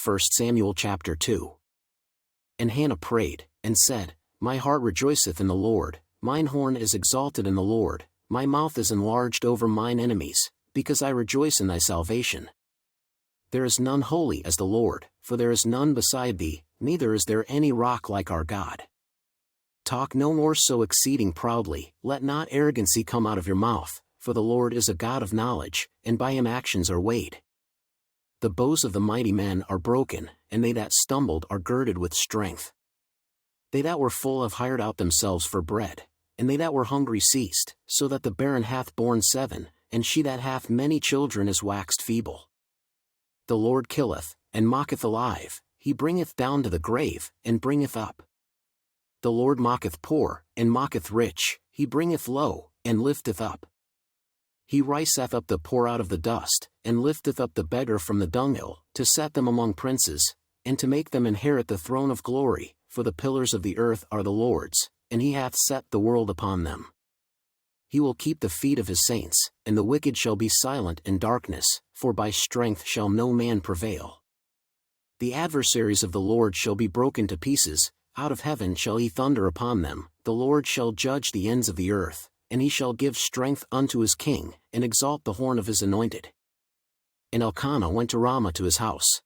1 Samuel chapter 2. And Hannah prayed, and said, My heart rejoiceth in the Lord, mine horn is exalted in the Lord, my mouth is enlarged over mine enemies, because I rejoice in thy salvation. There is none holy as the Lord, for there is none beside thee, neither is there any rock like our God. Talk no more so exceeding proudly, let not arrogancy come out of your mouth, for the Lord is a God of knowledge, and by him actions are weighed. The bows of the mighty men are broken, and they that stumbled are girded with strength. They that were full have hired out themselves for bread, and they that were hungry ceased, so that the barren hath borne 7, and she that hath many children is waxed feeble. The Lord killeth, and mocketh alive, he bringeth down to the grave, and bringeth up. The Lord mocketh poor, and mocketh rich, he bringeth low, and lifteth up. He riseth up the poor out of the dust, and lifteth up the beggar from the dunghill, to set them among princes, and to make them inherit the throne of glory, for the pillars of the earth are the Lord's, and he hath set the world upon them. He will keep the feet of his saints, and the wicked shall be silent in darkness, for by strength shall no man prevail. The adversaries of the Lord shall be broken to pieces, out of heaven shall he thunder upon them, the Lord shall judge the ends of the earth, and he shall give strength unto his king, and exalt the horn of his anointed. And Elkanah went to Ramah to his house.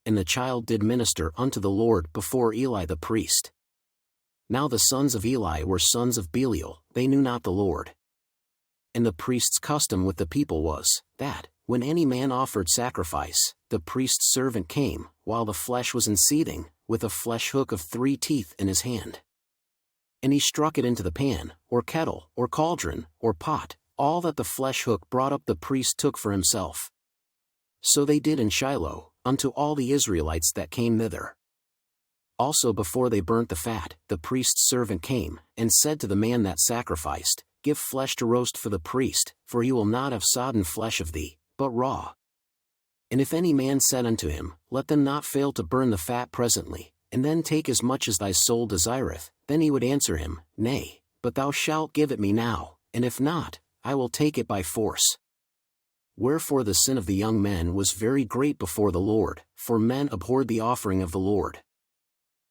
And the child did minister unto the Lord before Eli the priest. Now the sons of Eli were sons of Belial, they knew not the Lord. And the priest's custom with the people was, that, when any man offered sacrifice, the priest's servant came, while the flesh was in seething, with a flesh hook of 3 teeth in his hand. And he struck it into the pan, or kettle, or cauldron, or pot, all that the flesh hook brought up the priest took for himself. So they did in Shiloh, unto all the Israelites that came thither. Also before they burnt the fat, the priest's servant came, and said to the man that sacrificed, Give flesh to roast for the priest, for he will not have sodden flesh of thee, but raw. And if any man said unto him, Let them not fail to burn the fat presently, and then take as much as thy soul desireth, then he would answer him, Nay, but thou shalt give it me now, and if not, I will take it by force. Wherefore the sin of the young men was very great before the Lord, for men abhorred the offering of the Lord.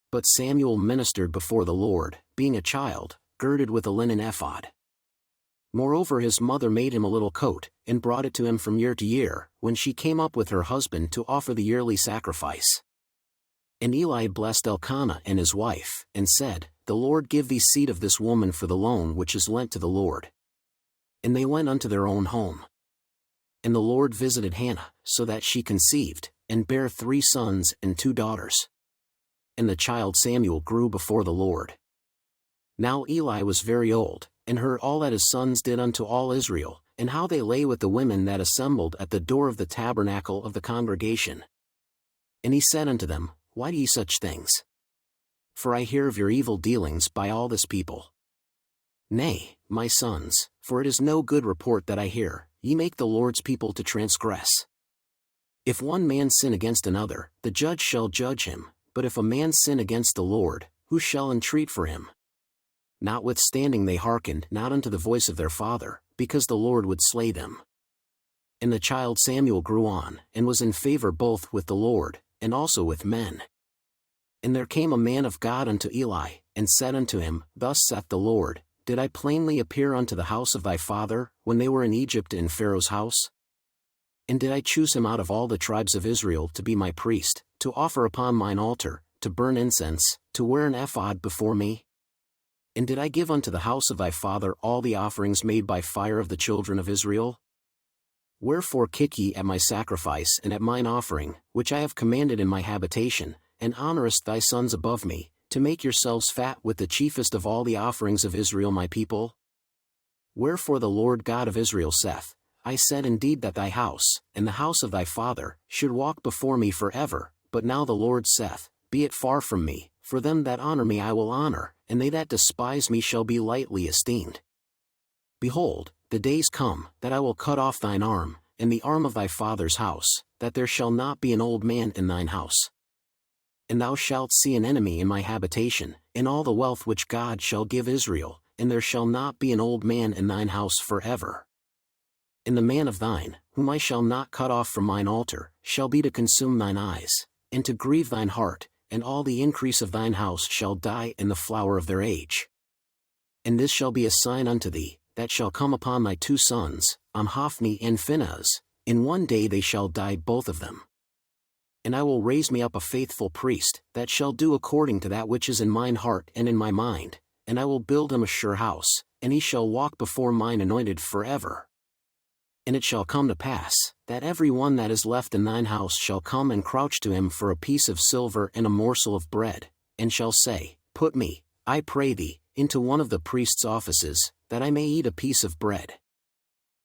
But Samuel ministered before the Lord, being a child, girded with a linen ephod. Moreover his mother made him a little coat, and brought it to him from year to year, when she came up with her husband to offer the yearly sacrifice. And Eli blessed Elkanah and his wife, and said, The Lord give thee seed of this woman for the loan which is lent to the Lord. And they went unto their own home. And the Lord visited Hannah, so that she conceived, and bare 3 sons and 2 daughters. And the child Samuel grew before the Lord. Now Eli was very old, and heard all that his sons did unto all Israel, and how they lay with the women that assembled at the door of the tabernacle of the congregation. And he said unto them, Why do ye such things? For I hear of your evil dealings by all this people. Nay, my sons, for it is no good report that I hear, ye make the Lord's people to transgress. If one man sin against another, the judge shall judge him, but if a man sin against the Lord, who shall entreat for him? Notwithstanding they hearkened not unto the voice of their father, because the Lord would slay them. And the child Samuel grew on, and was in favor both with the Lord, and also with men. And there came a man of God unto Eli, and said unto him, Thus saith the Lord, Did I plainly appear unto the house of thy father, when they were in Egypt in Pharaoh's house? And did I choose him out of all the tribes of Israel to be my priest, to offer upon mine altar, to burn incense, to wear an ephod before me? And did I give unto the house of thy father all the offerings made by fire of the children of Israel? Wherefore kick ye at my sacrifice and at mine offering, which I have commanded in my habitation, and honorest thy sons above me, to make yourselves fat with the chiefest of all the offerings of Israel my people? Wherefore the Lord God of Israel saith, I said indeed that thy house, and the house of thy father, should walk before me forever, but now the Lord saith, Be it far from me, for them that honor me I will honor, and they that despise me shall be lightly esteemed. Behold, the days come, that I will cut off thine arm, and the arm of thy father's house, that there shall not be an old man in thine house. And thou shalt see an enemy in my habitation, in all the wealth which God shall give Israel, and there shall not be an old man in thine house forever. And the man of thine, whom I shall not cut off from mine altar, shall be to consume thine eyes, and to grieve thine heart, and all the increase of thine house shall die in the flower of their age. And this shall be a sign unto thee, that shall come upon thy 2 sons, on Hophni and Phinehas, in one day they shall die both of them. And I will raise me up a faithful priest, that shall do according to that which is in mine heart and in my mind, and I will build him a sure house, and he shall walk before mine anointed forever. And it shall come to pass, that every one that is left in thine house shall come and crouch to him for a piece of silver and a morsel of bread, and shall say, Put me, I pray thee, into one of the priest's offices, that I may eat a piece of bread.